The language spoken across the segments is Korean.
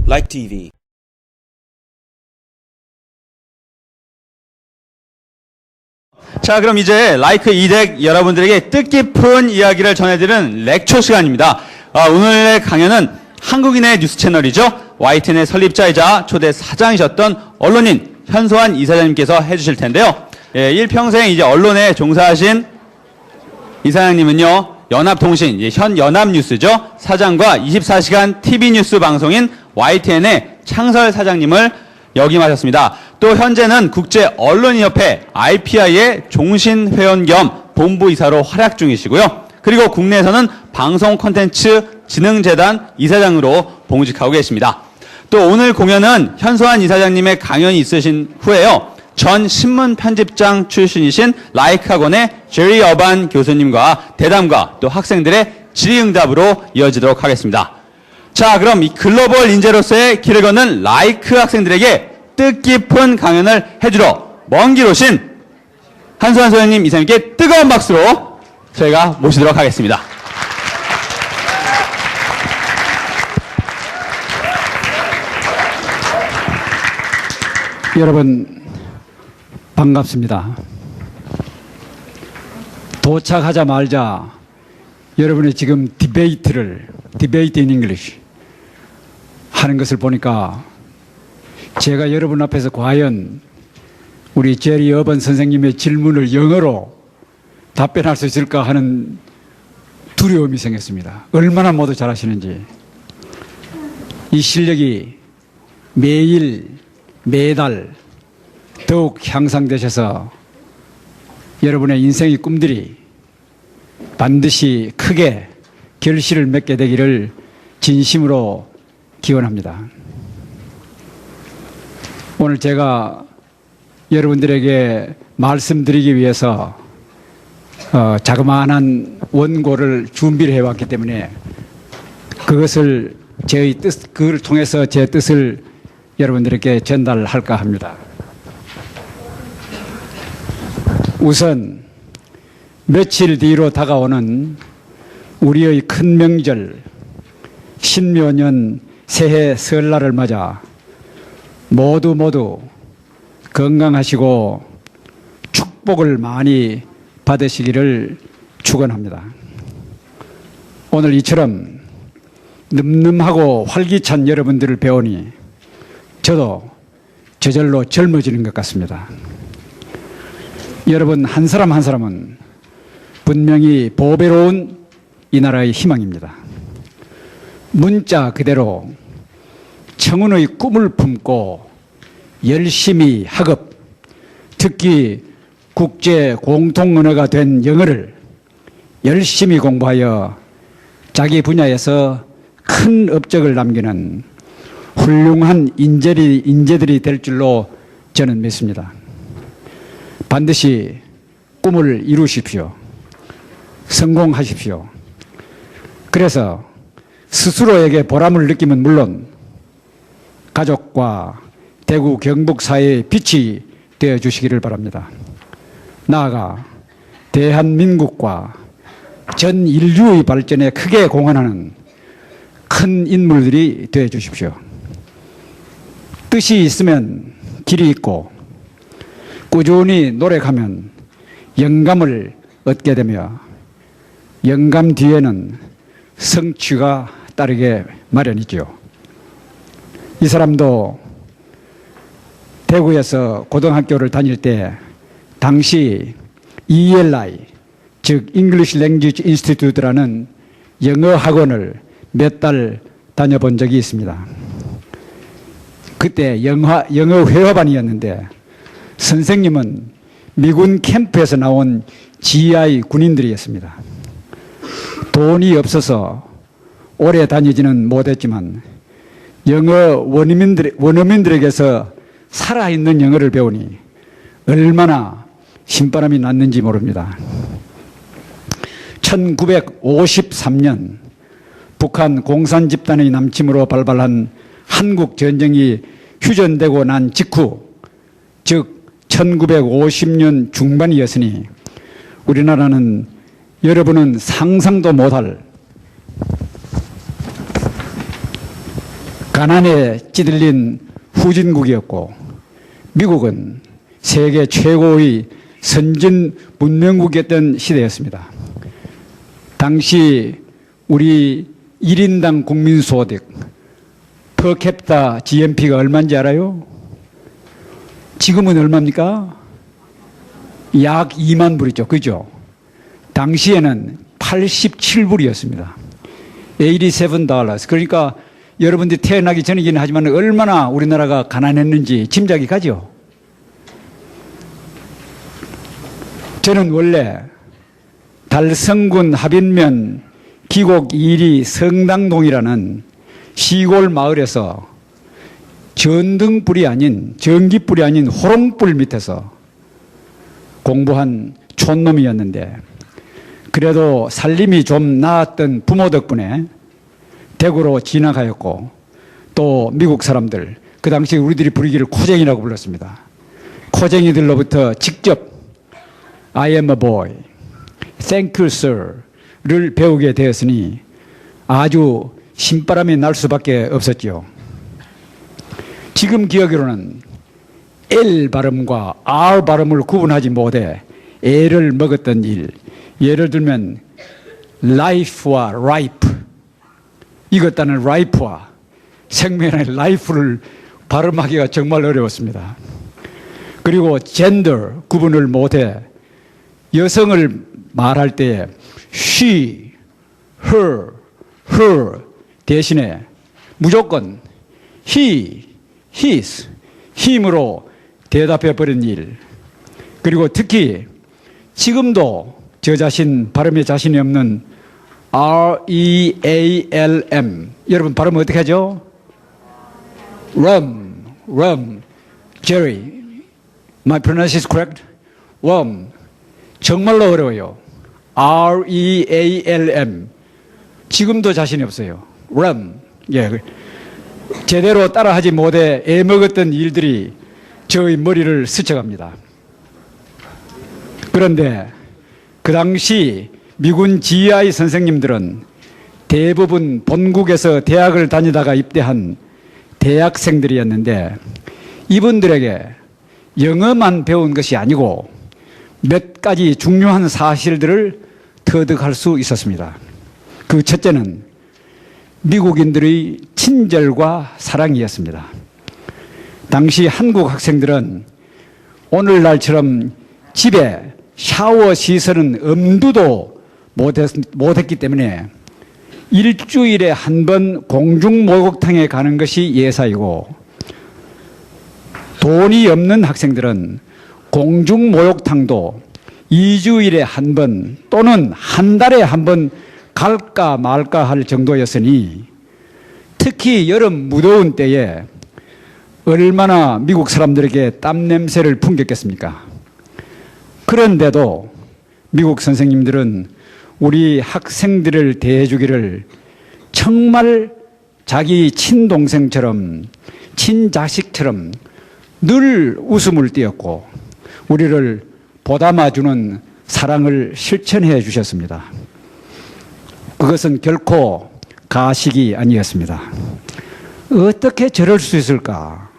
Like TV. 자, 그럼 이제 라이크 이덱 여러분들에게 뜻깊은 이야기를 전해드리는 렉처 시간입니다. 오늘의 강연은 한국인의 뉴스 채널이죠. YTN의 설립자이자 초대 사장이셨던 언론인 현소환 이사장님께서 해주실 텐데요. 일평생 이제 언론에 종사하신 이사장님은요, 연합통신, 현 연합뉴스죠. 사장과 24시간 TV뉴스 방송인 YTN의 창설 사장님을 역임하셨습니다. 또 현재는 국제언론인협회 IPI의 종신회원 겸 본부이사로 활약 중이시고요. 그리고 국내에서는 방송 콘텐츠 진흥재단 이사장으로 봉직하고 계십니다. 또 오늘 공연은 현소환 이사장님의 강연이 있으신 후에요, 전 신문 편집장 출신이신 라이크 학원의 제리 어반 교수님과 대담과 또 학생들의 질의응답으로 이어지도록 하겠습니다. 자, 그럼 이 글로벌 인재로서의 길을 걷는 라이크 학생들에게 뜻깊은 강연을 해주러 먼 길 오신 한소환 소장님 이사님께 뜨거운 박수로 저희가 모시도록 하겠습니다. 여러분 반갑습니다. 도착하자마자 여러분이 지금 디베이트 인 잉글리시 하는 것을 보니까 제가 여러분 앞에서 과연 우리 제리 어번 선생님의 질문을 영어로 답변할 수 있을까 하는 두려움이 생겼습니다. 얼마나 모두 잘하시는지. 이 실력이 매일 매달 더욱 향상되셔서 여러분의 인생의 꿈들이 반드시 크게 결실을 맺게 되기를 진심으로 기원합니다. 오늘 제가 여러분들에게 말씀드리기 위해서 자그마한 원고를 준비를 해왔기 때문에 그것을 그걸 통해서 제 뜻을 여러분들에게 전달할까 합니다. 우선 며칠 뒤로 다가오는 우리의 큰 명절 신묘년 새해 설날을 맞아 모두 건강하시고 축복을 많이 받으시기를 축원합니다. 오늘 이처럼 늠름하고 활기찬 여러분들을 배우니 저도 저절로 젊어지는 것 같습니다. 여러분 한 사람 한 사람은 분명히 보배로운 이 나라의 희망입니다. 문자 그대로 청운의 꿈을 품고 열심히 학업, 특히 국제 공통언어가 된 영어를 열심히 공부하여 자기 분야에서 큰 업적을 남기는 훌륭한 인재들이 될 줄로 저는 믿습니다. 반드시 꿈을 이루십시오. 성공하십시오. 그래서 스스로에게 보람을 느끼면 물론 가족과 대구 경북 사회의 빛이 되어 주시기를 바랍니다. 나아가 대한민국과 전 인류의 발전에 크게 공헌하는 큰 인물들이 되어 주십시오. 뜻이 있으면 길이 있고 꾸준히 노력하면 영감을 얻게 되며 영감 뒤에는 성취가 따르게 마련이지요. 이 사람도 대구에서 고등학교를 다닐 때 당시 ELI, 즉 English Language Institute라는 영어 학원을 몇 달 다녀본 적이 있습니다. 그때 영어 회화반이었는데 선생님은 미군 캠프에서 나온 GI 군인들이었습니다. 돈이 없어서 오래 다니지는 못했지만 영어 원어민들에게서 살아있는 영어를 배우니 얼마나 신바람이 났는지 모릅니다. 1953년 북한 공산집단의 남침으로 발발한 한국 전쟁이 휴전되고 난 직후, 즉 1950년 중반이었으니 우리나라는 여러분은 상상도 못할 가난에 찌들린 후진국이었고 미국은 세계 최고의 선진 문명국이었던 시대였습니다. 당시 우리 1인당 국민소득 퍼캡ita GNP가 얼마인지 알아요? 지금은 얼마입니까? 약 2만 불이죠. 그죠? 당시에는 87불이었습니다. $87. 그러니까 여러분들이 태어나기 전이긴 하지만 얼마나 우리나라가 가난했는지 짐작이 가죠. 저는 원래 달성군 하빈면 기곡 2리 성당동이라는 시골 마을에서 전등불이 아닌 전기불이 아닌 호롱불 밑에서 공부한 촌놈이었는데 그래도 살림이 좀 나았던 부모 덕분에 대구로 진학하였고 또 미국 사람들 그 당시 우리들이 부르기를 코쟁이라고 불렀습니다. 코쟁이들로부터 직접 I am a boy, thank you sir를 배우게 되었으니 아주 신바람이 날 수밖에 없었지요. 지금 기억으로는 L 발음과 R 발음을 구분하지 못해 애를 먹었던 일, 예를 들면 life와 ripe, 익었다는 ripe와 생명의 life를 발음하기가 정말 어려웠습니다. 그리고 gender 구분을 못해 여성을 말할 때 she, her, her 대신에 무조건 he, his, him으로 대답해버린 일. 그리고 특히 지금도 저 자신 발음에 자신이 없는 R-E-A-L-M 여러분 발음 어떻게 하죠? rum, Jerry my pronunciation is correct? rum 정말로 어려워요. R-E-A-L-M 지금도 자신이 없어요. rum 예, 제대로 따라하지 못해 애먹었던 일들이 저의 머리를 스쳐갑니다. 그런데 그 당시 미군 GI 선생님들은 대부분 본국에서 대학을 다니다가 입대한 대학생들이었는데 이분들에게 영어만 배운 것이 아니고 몇 가지 중요한 사실들을 터득할 수 있었습니다. 그 첫째는 미국인들의 친절과 사랑이었습니다. 당시 한국 학생들은 오늘날처럼 집에 샤워 시설은 엄두도 못했기 때문에 일주일에 한 번 공중 목욕탕에 가는 것이 예사이고 돈이 없는 학생들은 공중 목욕탕도 2주일에 한 번 또는 한 달에 한 번 갈까 말까 할 정도였으니 특히 여름 무더운 때에 얼마나 미국 사람들에게 땀 냄새를 풍겼겠습니까? 그런데도 미국 선생님들은 우리 학생들을 대해주기를 정말 자기 친동생처럼 친자식처럼 늘 웃음을 띄었고 우리를 보담아주는 사랑을 실천해 주셨습니다. 그것은 결코 가식이 아니었습니다. 어떻게 저럴 수 있을까?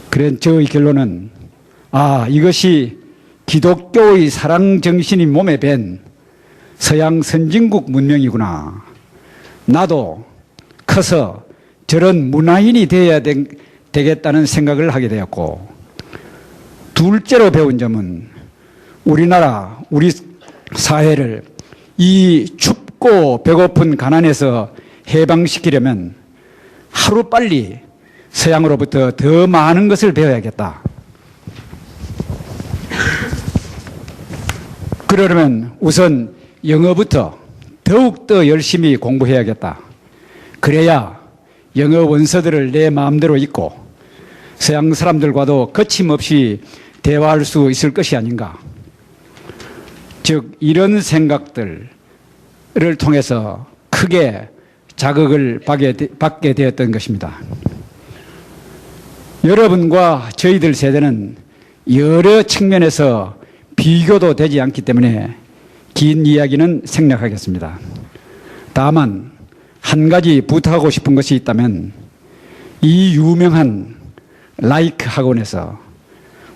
그런 저의 결론은 이것이 기독교의 사랑 정신이 몸에 밴 서양 선진국 문명이구나. 나도 커서 저런 문화인이 되어야 되겠다는 생각을 하게 되었고 둘째로 배운 점은 우리나라, 우리 사회를 이 춥고 배고픈 가난에서 해방시키려면 하루빨리 서양으로부터 더 많은 것을 배워야겠다. 그러려면 우선 영어부터 더욱더 열심히 공부해야겠다. 그래야 영어 원서들을 내 마음대로 읽고 서양 사람들과도 거침없이 대화할 수 있을 것이 아닌가. 즉 이런 생각들을 통해서 크게 자극을 받게 되었던 것입니다. 여러분과 저희들 세대는 여러 측면에서 비교도 되지 않기 때문에 긴 이야기는 생략하겠습니다. 다만 한 가지 부탁하고 싶은 것이 있다면 이 유명한 라이크 학원에서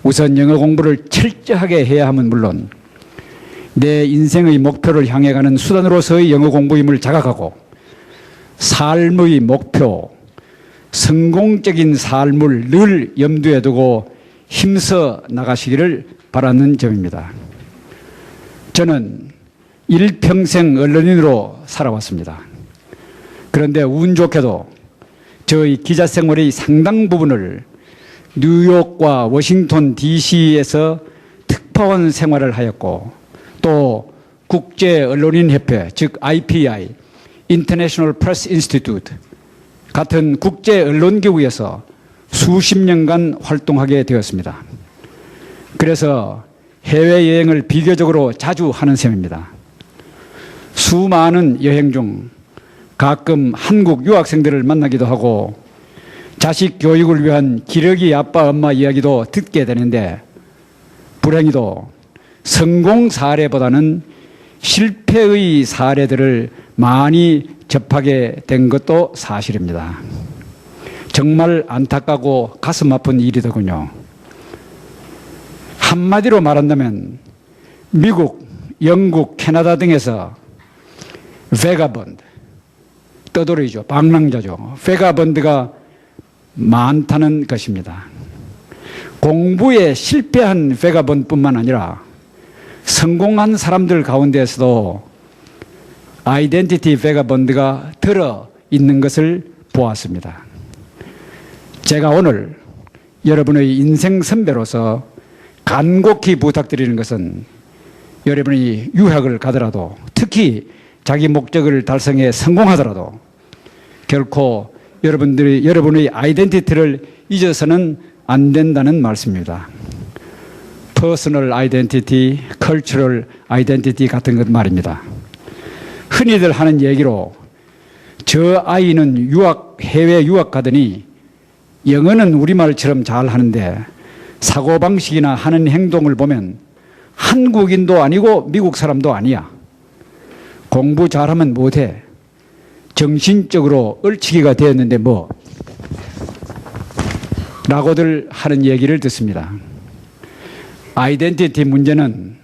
우선 영어 공부를 철저하게 해야 함은 물론 내 인생의 목표를 향해 가는 수단으로서의 영어 공부임을 자각하고 삶의 목표, 성공적인 삶을 늘 염두에 두고 힘써 나가시기를 바라는 점입니다. 저는 일평생 언론인으로 살아왔습니다. 그런데 운 좋게도 저의 기자 생활의 상당 부분을 뉴욕과 워싱턴 DC에서 특파원 생활을 하였고 또 국제언론인협회 즉 IPI International Press Institute 같은 국제언론기구에서 수십 년간 활동하게 되었습니다. 그래서 해외여행을 비교적으로 자주 하는 셈입니다. 수많은 여행 중 가끔 한국 유학생들을 만나기도 하고 자식 교육을 위한 기러기 아빠 엄마 이야기도 듣게 되는데 불행히도 성공 사례보다는 실패의 사례들을 많이 접하게 된 것도 사실입니다. 정말 안타깝고 가슴 아픈 일이더군요. 한마디로 말한다면 미국, 영국, 캐나다 등에서 베가번드, 떠돌이죠. 방랑자죠. 베가번드가 많다는 것입니다. 공부에 실패한 베가번드뿐만 아니라 성공한 사람들 가운데에서도 아이덴티티 베가번드가 들어 있는 것을 보았습니다. 제가 오늘 여러분의 인생 선배로서 간곡히 부탁드리는 것은 여러분이 유학을 가더라도 특히 자기 목적을 달성해 성공하더라도 결코 여러분의 아이덴티티를 잊어서는 안 된다는 말씀입니다. 퍼스널 아이덴티티, 컬처럴 아이덴티티 같은 것 말입니다. 흔히들 하는 얘기로 저 아이는 해외 유학 가더니 영어는 우리말처럼 잘 하는데 사고방식이나 하는 행동을 보면 한국인도 아니고 미국 사람도 아니야. 공부 잘하면 못해. 정신적으로 얼치기가 되었는데 뭐 라고들 하는 얘기를 듣습니다. 아이덴티티 문제는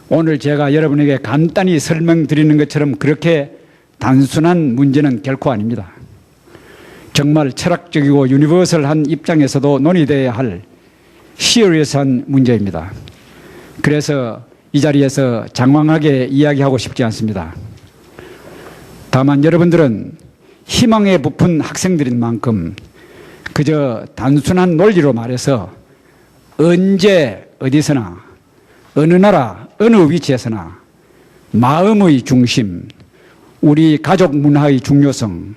오늘 제가 여러분에게 간단히 설명드리는 것처럼 그렇게 단순한 문제는 결코 아닙니다. 정말 철학적이고 유니버설한 입장에서도 논의되어야 할 시리어스한 문제입니다. 그래서 이 자리에서 장황하게 이야기하고 싶지 않습니다. 다만 여러분들은 희망에 부푼 학생들인 만큼 그저 단순한 논리로 말해서 언제 어디서나 어느 나라 어느 위치에서나 마음의 중심, 우리 가족 문화의 중요성,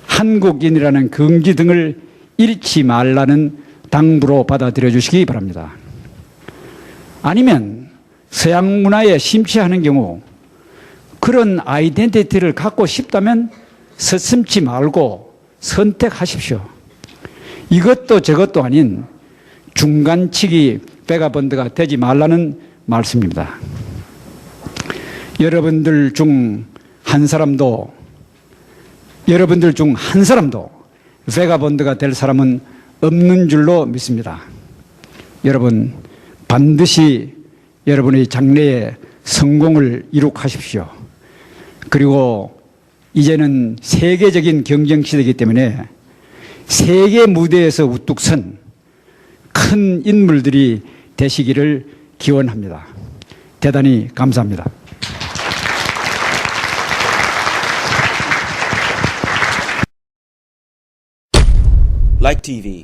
한국인이라는 긍지 등을 잃지 말라는 당부로 받아들여 주시기 바랍니다. 아니면 서양 문화에 심취하는 경우 그런 아이덴티티를 갖고 싶다면 서슴지 말고 선택하십시오. 이것도 저것도 아닌 중간치기 베가번드가 되지 말라는 말씀입니다. 여러분들 중 한 사람도 베가번드가 될 사람은 없는 줄로 믿습니다. 여러분 반드시 여러분의 장래에 성공을 이룩하십시오. 그리고 이제는 세계적인 경쟁 시대이기 때문에 세계 무대에서 우뚝 선 큰 인물들이 되시기를 기원합니다. 대단히 감사합니다. Like TV